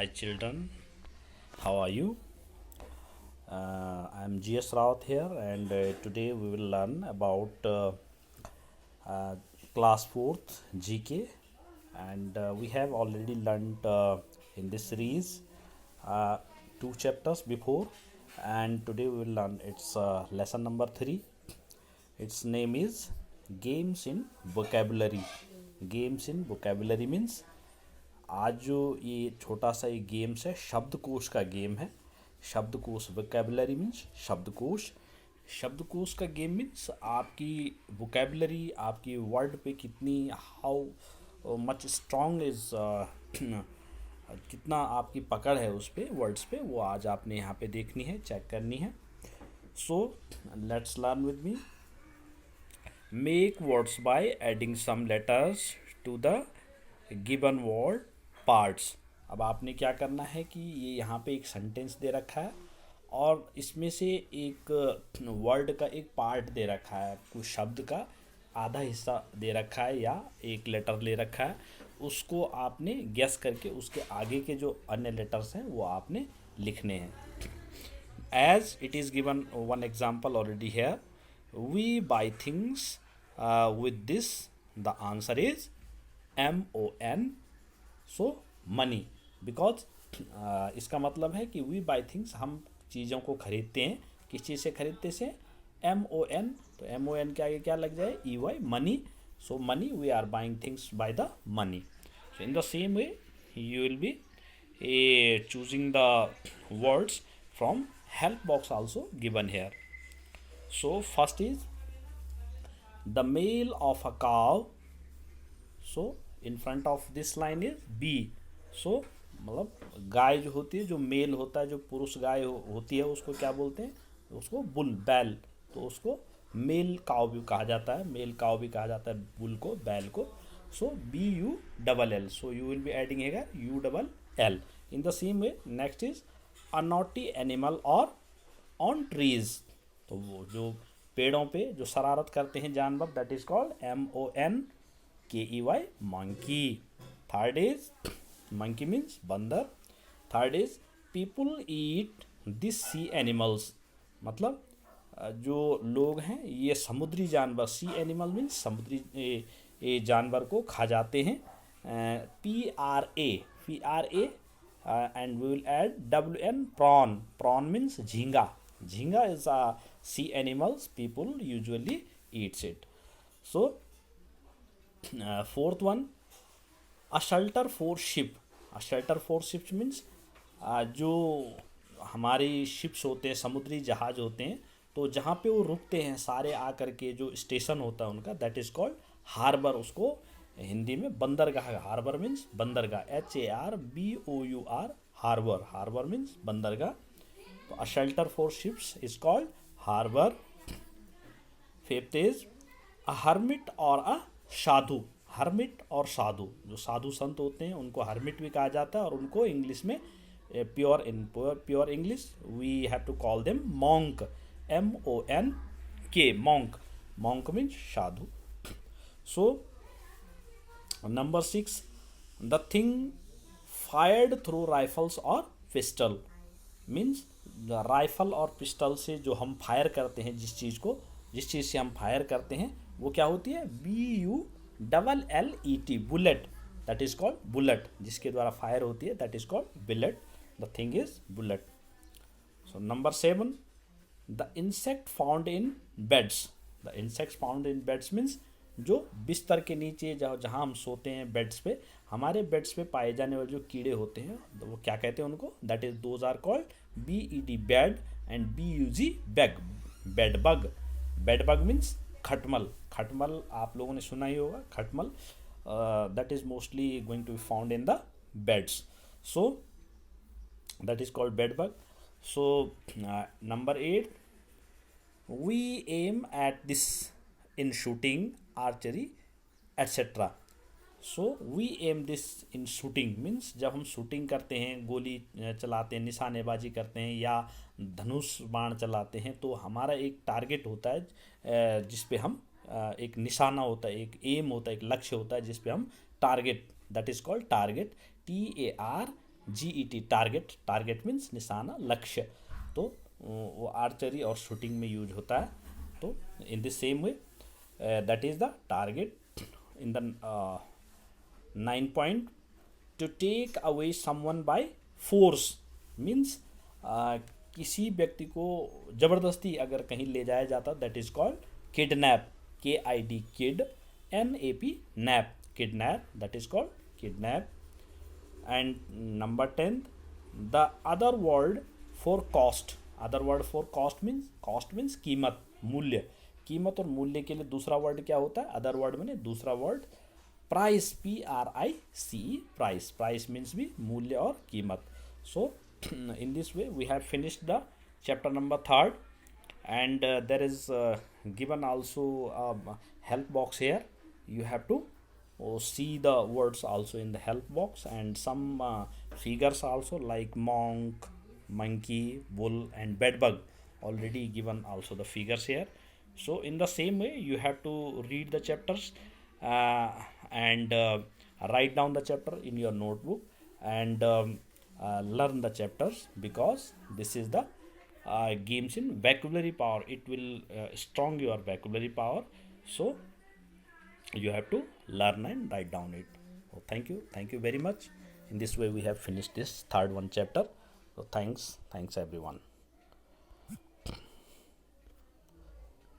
Hi children, how are you? I am GS Rawat here, and today we will learn about uh, class 4th GK, and we have already learned in this series uh, two chapters before, and today we will learn its lesson number 3. Its name is Games in Vocabulary. Games in Vocabulary means आज जो ये छोटा सा एक games है, शब्दकोश का game है. शब्दकोश, वोकेबलरी मीन्स शब्दकोश. शब्दकोश का गेम मीन्स आपकी वोकेबलरी, आपकी वर्ड पे कितनी, हाउ मच स्ट्रॉन्ग इज, कितना आपकी पकड़ है उस पे, वर्ड्स पे, वो आज आपने यहाँ पे देखनी है, चेक करनी है. So let's learn with me. Make words by adding some letters to the given word parts. अब आपने क्या करना है कि ये यहाँ पे एक सेंटेंस दे रखा है और इसमें से एक वर्ड का एक पार्ट दे रखा है, कुछ शब्द का आधा हिस्सा दे रखा है या एक लेटर ले रखा है. उसको आपने गेस करके उसके आगे के जो अन्य लेटर्स हैं वो आपने लिखने हैं. As it is given one example already है. We buy things with this. The answer is MON. So money. Because इसका मतलब है कि वी बाई थिंग्स, हम चीज़ों को खरीदते हैं. किस चीज़ से खरीदते से? MON. तो MON के आगे क्या लग जाए? EY, money. So money, we are buying things by the money. So in the same way you will be choosing the words from help box also given here. So first is the male of a cow. So in front of this line is B. So मतलब गाय जो होती है, जो mail होता है, जो पुरुष गाय होती है, उसको क्या बोलते हैं? उसको बुल, बैल. तो उसको मेल काव भी कहा जाता है, मेल काव भी कहा जाता है बुल को, बैल को. सो BULL. So you will be adding है ULL. In the same way next is a naughty animal और ऑन ट्रीज. तो वो जो पेड़ों पे जो शरारत करते हैं जानवर, that is called MONKEY, monkey. Third is monkey means बंदर. Third is people eat these sea animals. मतलब जो लोग हैं ये समुद्री जानवर, सी एनिमल मीन्स समुद्री ये जानवर को खा जाते हैं. PRA and we will add WN, prawn. Prawn means झींगा. झींगा is a sea animals, people usually eats it. So fourth one, a shelter for ship. A shelter for ships means जो हमारी शिप्स होते हैं, समुद्री जहाज होते हैं, तो जहाँ पे वो रुकते हैं सारे आकर के, जो स्टेशन होता है उनका, दैट इज़ कॉल्ड हार्बर. उसको हिंदी में बंदरगाह. Harbour means bandargah. HARBOUR, harbour. Harbour means bandargah. तो a shelter for ships is called harbour. Fifth is a hermit और अ साधु. हर्मिट और साधु, जो साधु संत होते हैं उनको हर्मिट भी कहा जाता है, और उनको इंग्लिश में pure English we have to call them monk. MONK, monk. Monk means sadhu. So number 6, the thing fired through rifles और पिस्टल. मीन्स राइफल और पिस्टल से जो हम फायर करते हैं, जिस चीज़ से हम फायर करते हैं वो क्या होती है? BULLET, bullet. That is called bullet. जिसके द्वारा फायर होती है that is called bullet. The thing is bullet. So number 7, the insect found in beds. The insect found in beds means जो बिस्तर के नीचे, जहाँ हम सोते हैं बेड्स पे, हमारे बेड्स पे पाए जाने वाले जो कीड़े होते हैं, वो क्या कहते हैं उनको? That is those are called BED, bed, and BUG, bug. Bed bug. Bed bug means khatmal. खटमल आप लोगों ने सुना ही होगा, खटमल. That is mostly going to be found in the beds. So that is called bed bug. So number 8, we aim at this in shooting, archery, etc. So we aim this in shooting means जब हम shooting करते हैं, गोली चलाते हैं, निशानेबाजी करते हैं या धनुष बाण चलाते हैं, तो हमारा एक टारगेट होता है जिस पे हम एक निशाना होता है, एक एम होता है, एक लक्ष्य होता है जिस पे हम target, that is called target. GET target, target means निशाना, लक्ष्य। तो वो आर्चरी और शूटिंग में यूज होता है। तो in the same way that is the target in the 9 point, to take away someone by force means किसी व्यक्ति को जबरदस्ती अगर कहीं ले जाया जाता, that is called kidnap, KID kid, NAP nap, kidnap, that is called kidnap. And number 10, the other word for cost, other word for cost means कीमत, मूल्य। कीमत और मूल्य के लिए दूसरा वर्ड क्या होता है? अदर वर्ड मैंने दूसरा word price, PRICE, price. Price means भी मूल्य और कीमत। सो in this way we have finished the chapter number 3rd, and there is given also a help box here. You have to see the words also in the help box, and some figures also like monk, monkey, bull and bedbug, already given also the figures here. So in the same way you have to read the chapters and write down the chapter in your notebook, and learn the chapters, because this is the games in vocabulary power. It will strong your vocabulary power. So you have to learn and write down it. So thank you very much. In this way we have finished this third one chapter. So thanks everyone.